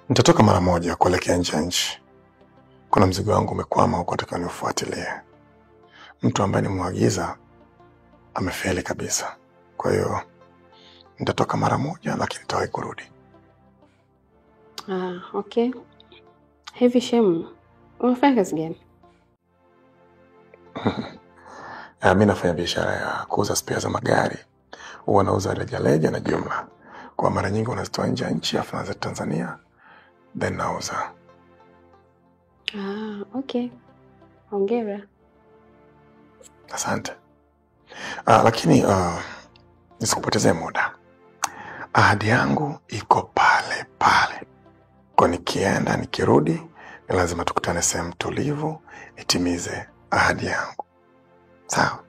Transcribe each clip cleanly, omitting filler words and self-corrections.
Nitatoka mara moja kuelekea nje ya nchi. Kuna mzigo wangu umekwama huko, nataka niufuatilie. Mtu ambaye nimemwagiza amefeli kabisa. Kwa hiyo nitatoka mara moja, lakini nitawahi kurudi. Okay. Hivi Shemu, unafanya kazi gani? Mimi nafanya biashara ya kuuza spare za magari. Huwa nauza rejareja na jumla. Kwa mara nyingi unazitoa nje ya nchi afu naza Tanzania, then nauza. Okay. Hongera. Asante. Lakini nisikupotezee muda. Ahadi yangu iko pale pale. Kwa nikienda nikirudi, ni lazima tukutane sehemu tulivu, nitimize ahadi yangu. Sawa?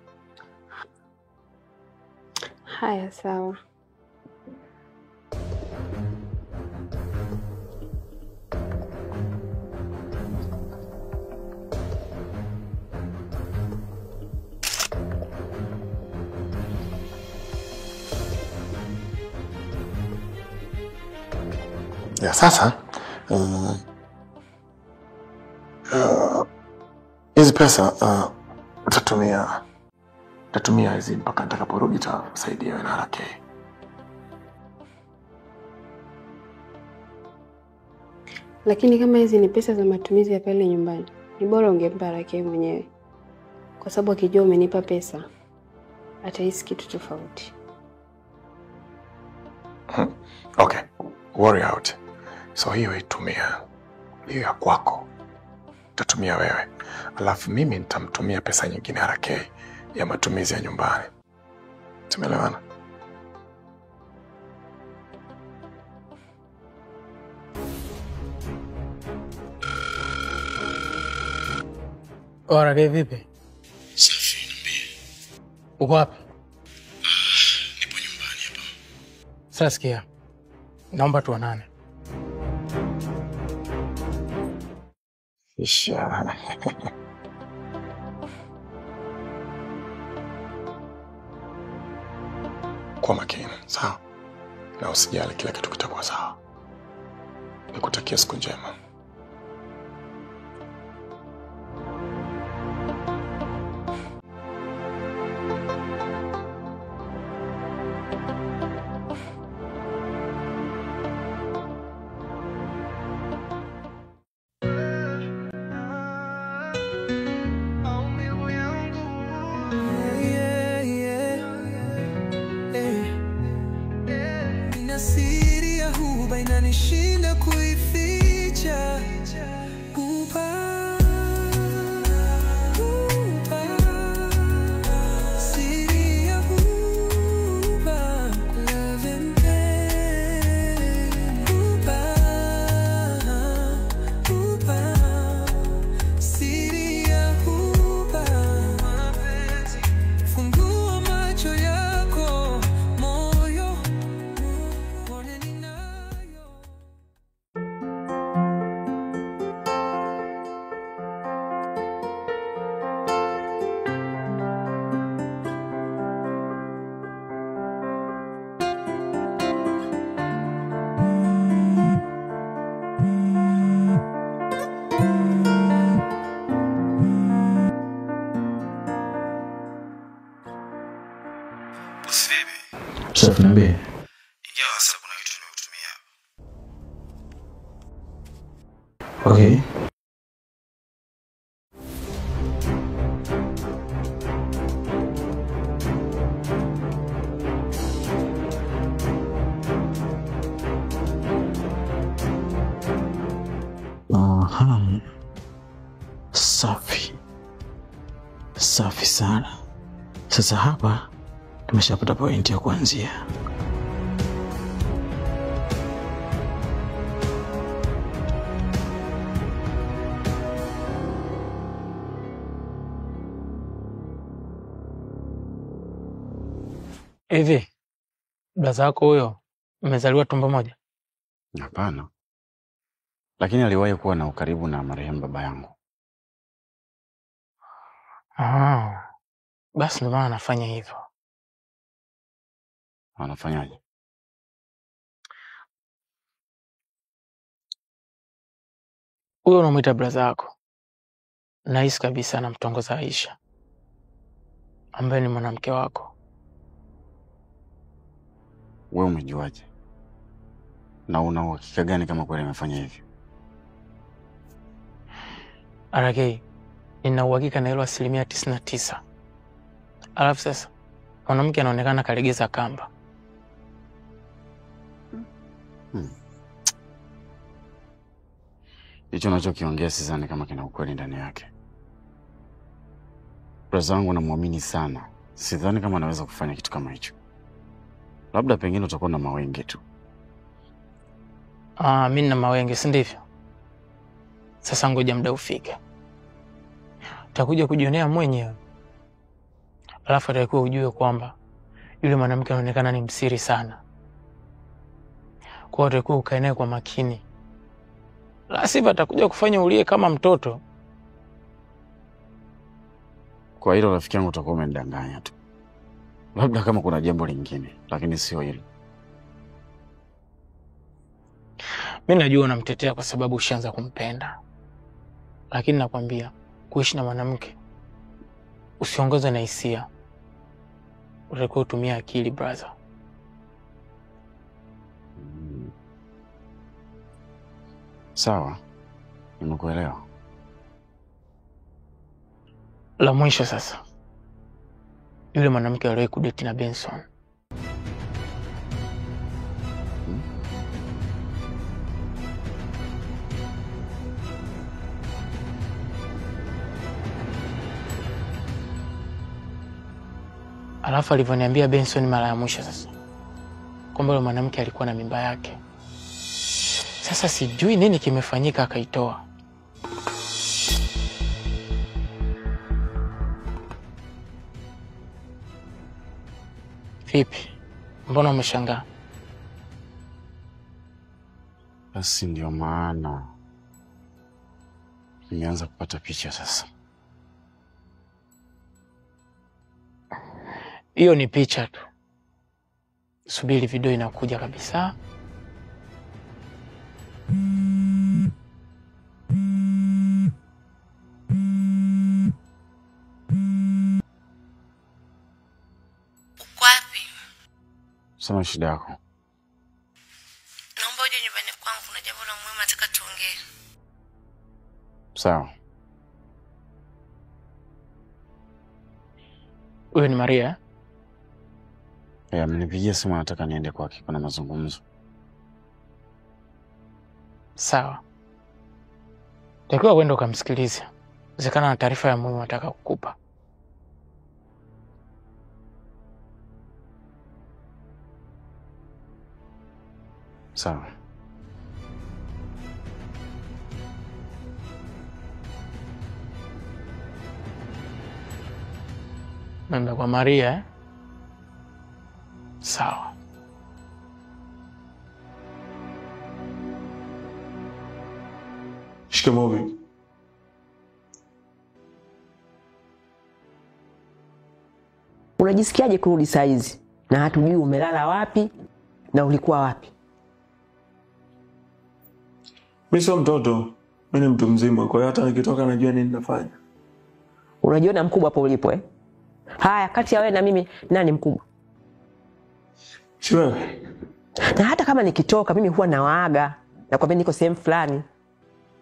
Haya, sawa. Ya sasa hizi pesa utatumia hizi mpaka nitakaporudi, tutasaidia wewe na RK. Lakini kama hizi ni pesa za matumizi ya pale nyumbani, ni bora ungempa RK mwenyewe. Kwa sababu akijua umenipa pesa, atahisi kitu tofauti. Okay. Worry out. So hiyo itumia. Hiyo ya kwako utatumia wewe. Alafu mimi nitamtumia pesa nyingine RK ya matumizi ya nyumbani. Tumeelewana? RK vipi? Safi, niambie. Uko wapi? Nipo nyumbani hapa. Sasa sikia. Naomba tuonane. Isha. Kwa makini, sawa? Na usijali, kila kitu kitakuwa sawa. Nikutakia siku njema. Inanishinda kuificha. Siri ya huba, love and pain. Siri ya huba, fungua macho yako, moyo uone ninayo. Chef, niambie. Ingia WhatsApp, kuna kitu nimekutumia. Okay. Safi. Safi sana. Sasa hapa tumeshapata pointi ya kuanzia. Hivi, blaza wako huyo mmezaliwa tumbo moja? Hapana. Lakini aliwahi kuwa na ukaribu na marehemu baba yangu. Basi ndio maana anafanya hivyo. Anafanyaje? Huyo unamwita brother yako, nahisi kabisa anamtongoza Aisha ambaye ni mwanamke wako. Wewe umejuaje? Na una uhakika gani kama kweli amefanya hivyo? RK, nina uhakika na hilo 99%. Alafu sasa mwanamke anaonekana kalegeza kamba. Hicho unachokiongea sidhani kama kina ukweli ndani yake. Brother wangu namwamini sana. Sidhani kama anaweza kufanya kitu kama hicho. Labda pengine utakuwa na mawenge tu. Mimi na mawenge, si ndivyo? Sasa ngoja muda ufike. Utakuja kujionea mwenyewe. Alafu atakuwa ujue kwamba yule mwanamke anaonekana ni msiri sana. Kwa hiyo utakuwa ukae naye kwa makini. La sivyo atakuja kufanya ulie kama mtoto. Kwa hilo rafiki yangu utakuwa umenidanganya tu. Labda kama kuna jambo lingine, lakini sio hilo. Mimi najua unamtetea kwa sababu ushaanza kumpenda. Lakini nakwambia, kuishi na mwanamke usiongozwe na hisia. Utakuwa utumia akili, brother. Sawa. Nimekuelewa. La mwisho sasa. Yule mwanamke aliyewahi kudate na Benson. Alafu alivyoniambia Benson mara ya mwisho sasa, kwamba yule mwanamke alikuwa na mimba yake. Sasa sijui nini kimefanyika akaitoa. Vipi? Mbona umeshangaa? Basi ndio maana nimeanza kupata picha sasa. Hiyo ni picha tu. Subiri video inakuja kabisa. Wapi? Sema shida yako. Naomba uje nyumbani kwangu, kuna jambo la muhimu nataka tuongee. Sawa. Huyo ni Maria? Amenipigia simu anataka niende kwake, kuna mazungumzo. Sawa. Takiwa uende ukamsikilize. Zekana na taarifa ya muhimu nataka kukupa. Sawa. Nenda kwa Maria, eh? Sawa. Shikamoo bibi. Unajisikiaje kurudi saa hizi? Na hatujui umelala wapi na ulikuwa wapi? Mimi sio mtoto, mimi ni mtu mzima, kwa hiyo hata nikitoka najua nini nafanya. Unajiona mkubwa hapo ulipo, eh? Haya, kati ya wewe na mimi nani mkubwa? Si wewe? Na hata kama nikitoka mimi huwa nawaaga na kwambia niko sehemu fulani.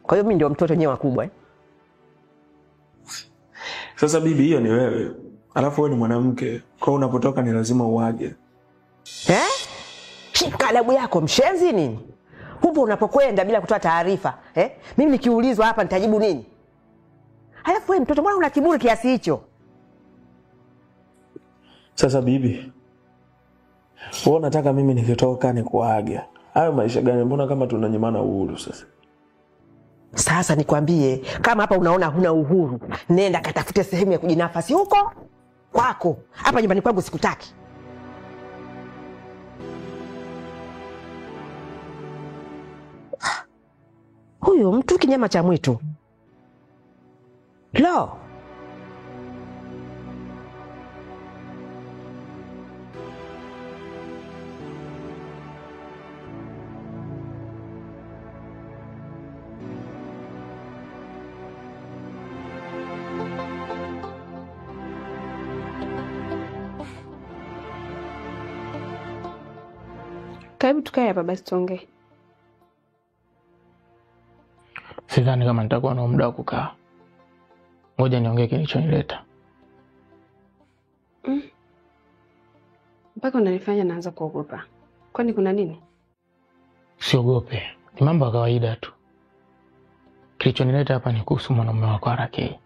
Kwa hiyo mimi ndio mtoto nyewe wakubwa, eh? Sasa bibi, hiyo ni wewe. Alafu wewe ni mwanamke, kwa unapotoka ni lazima uage. Eh? Shika adabu yako, mshenzi nini? Hupo unapokwenda bila kutoa taarifa, eh? Mimi nikiulizwa hapa nitajibu nini? Halafu wewe mtoto, mbona una kiburi kiasi hicho? Sasa bibi, wewe unataka mimi nikitoka nikuage. Hayo maisha gani? Mbona kama tunanyimana uhuru sasa? Sasa nikwambie, kama hapa unaona huna uhuru, nenda katafute sehemu ya kujinafasi huko kwako. Hapa nyumbani kwangu sikutaki. Huyo mtu kinyama cha mwitu. Lo. Karibu tukae hapa basi tuongee. Sidhani kama nitakuwa na muda wa kukaa. Ngoja niongee kilichonileta. Mpaka unanifanya naanza kuogopa. Kwani kuna nini? Siogope. Ni mambo ya kawaida tu. Kilichonileta hapa ni kuhusu mwanamume wako Arakei.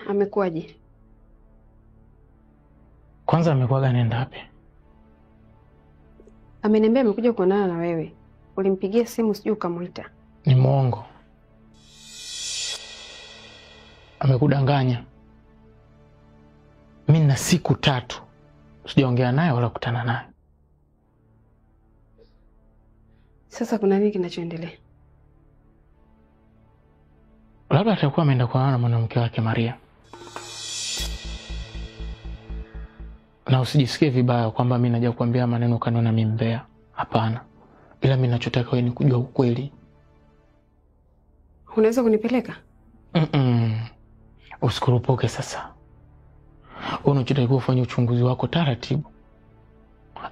Amekuwaje? Kwanza amekuwaga nenda wapi? Ameniambia amekuja kuonana na wewe. Ulimpigia simu sijui ukamuita. Ni muongo. Amekudanganya. Mimi na siku 3 sijaongea naye wala kukutana naye. Sasa kuna nini kinachoendelea? Labda atakuwa ameenda kuonana na mwanamke wake Maria. Na usijisikie vibaya kwamba mimi naja kukuambia maneno kaniona mimi mbea. Hapana. Ila mimi ninachotaka wewe ni kujua ukweli. Unaweza kunipeleka? Usikurupuke sasa. Unachotakiwa ufanye uchunguzi wako taratibu.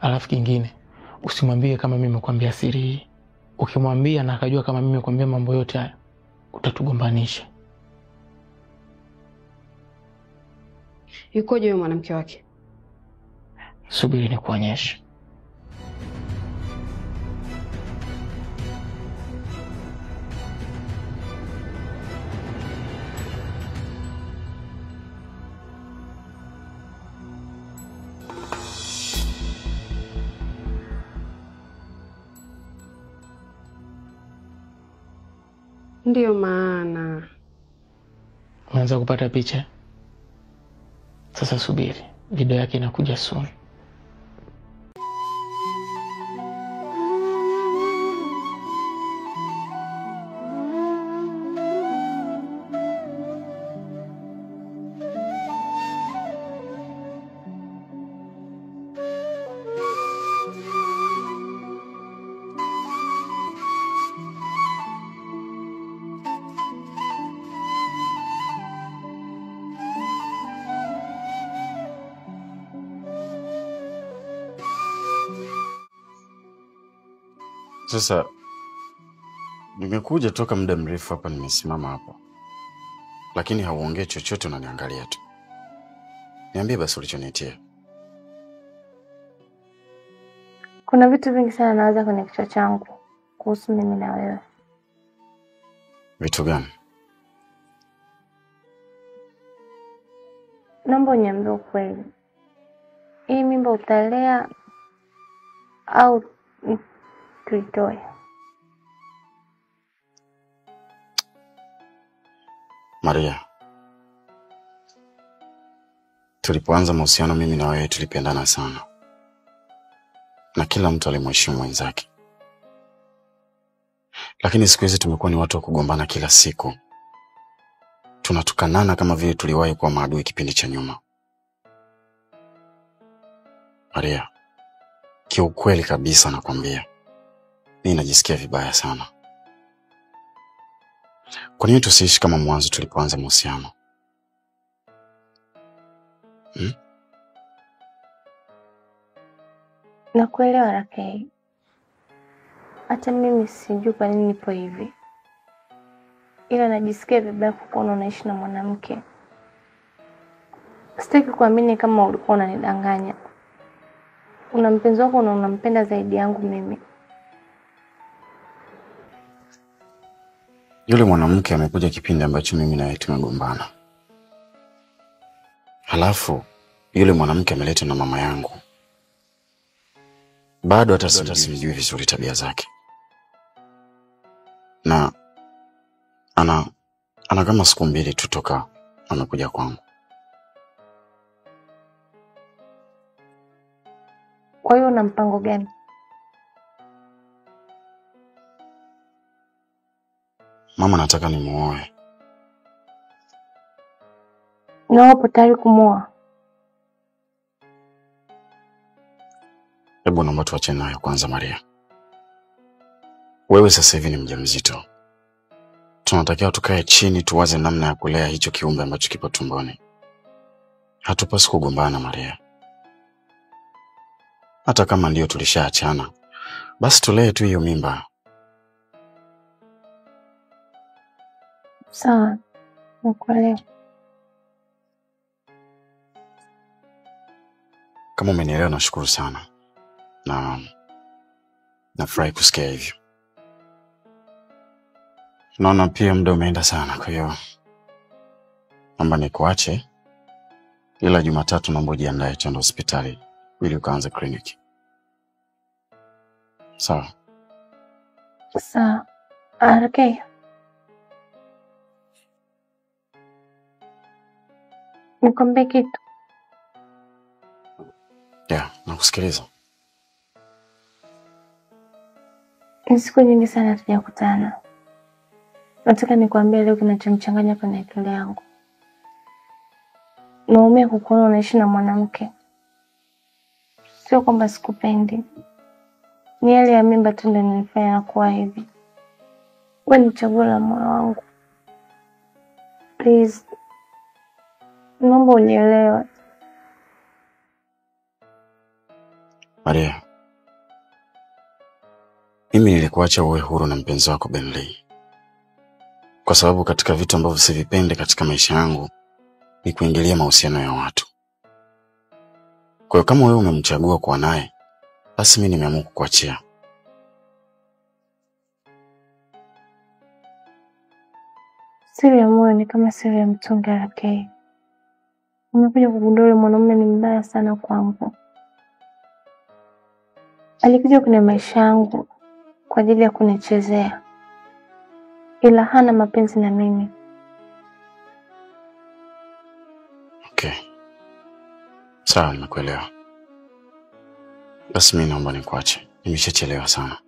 Alafu kingine, usimwambie kama mimi nimekwambia siri hii. Ukimwambia na akajua kama mimi nimekwambia mambo yote haya, utatugombanisha. Yukoje yule mwanamke wake? Subiri nikuonyeshe. Ndiyo maana. Unaanza kupata picha? Sasa subiri. Video yake inakuja soon. Sasa nimekuja toka muda mrefu hapa, nimesimama hapa. Lakini hauongei chochote, unaniangalia tu. Niambie basi ulichonitia. Kuna vitu vingi sana nawaza kwenye kichwa changu kuhusu mimi na wewe. Vitu gani? Naomba uniambie ukweli. Hii mimba utalea au tuitoe? Maria, tulipoanza mahusiano mimi na wewe tulipendana sana. Na kila mtu alimheshimu mwenzake. Lakini siku hizi tumekuwa ni watu wa kugombana kila siku. Tunatukanana kama vile tuliwahi kuwa maadui kipindi cha nyuma. Maria, kiukweli kabisa nakwambia, mimi najisikia vibaya sana. Kwa nini tusiishi kama mwanzo tulipoanza mahusiano? Nakuelewa Arakei. Hata mimi sijui kwa nini nipo hivi. Ila najisikia vibaya kukuona unaishi na mwanamke. Sitaki kuamini kama ulikuwa unanidanganya. Una mpenzi wako na unampenda zaidi yangu mimi. Yule mwanamke amekuja kipindi ambacho mimi na yeye tumegombana. Halafu yule mwanamke ameletwa na mama yangu. Bado hata simjui vizuri tabia zake. Na ana kama siku 2 tu toka amekuja kwangu. Kwa hiyo una mpango gani? Mama nataka nimuoe. Na upo tayari kumuoa? Hebu naomba tuache nayo kwanza Maria. Wewe sasa hivi ni mjamzito. Tunatakiwa tukae chini tuwaze namna ya kulea hicho kiumbe ambacho kipo tumboni. Hatupaswi kugombana Maria. Hata kama ndio tulishaachana, basi tulee tu hiyo mimba. Sawa, nakuelewa. Kama umenielewa nashukuru sana. Na nafurahi kusikia hivyo. Naona pia muda umeenda sana, kwa hiyo naomba nikuache, ila Jumatatu naomba ujiandae twende hospitali ili ukaanze kliniki. Sawa? Sawa. Okay. Nikwambie kitu. Nakusikiliza. Ni siku nyingi sana tujakutana. Nataka nikwambie leo kinachonichanganya kwenye akili yangu. Naumia kukuona unaishi na mwanamke. Sio kwamba sikupendi. Ni hali ya mimba tu ndio inanifanya kuwa hivi. Wewe ni chaguo la moyo wangu. Please. Naomba unielewe. Maria, mimi nilikuacha uwe huru na mpenzi wako Benley. Kwa sababu katika vitu ambavyo sivipende katika maisha yangu ni kuingilia mahusiano ya watu. Kwa hiyo kama wewe umemchagua kuwa naye, basi mimi nimeamua kukuachia. Siri ya moyo ni kama siri ya mtungi RK. Umekuja kugundua mwanamume ni mbaya sana kwangu. Alikuja kwenye maisha yangu kwa ajili ya kunichezea. Ila hana mapenzi na mimi. Okay. Sawa, nimekuelewa. Basi mimi naomba nikuache. Nimeshachelewa sana.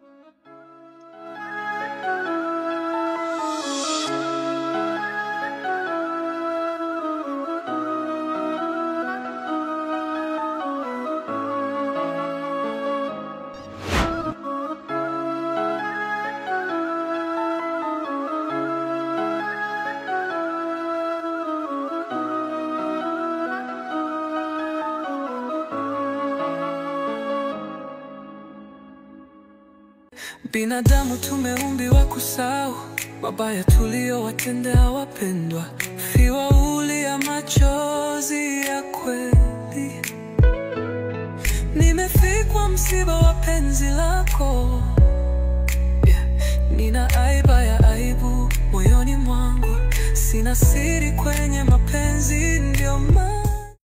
Binadamu tumeumbiwa kusahau mabaya tuliyowatendea wapendwa. Fiwa ulia machozi ya kweli. Nimefikwa msiba wa penzi lako. Nina aiba ya aibu moyoni mwangu. Sina siri kwenye mapenzi, ndio maana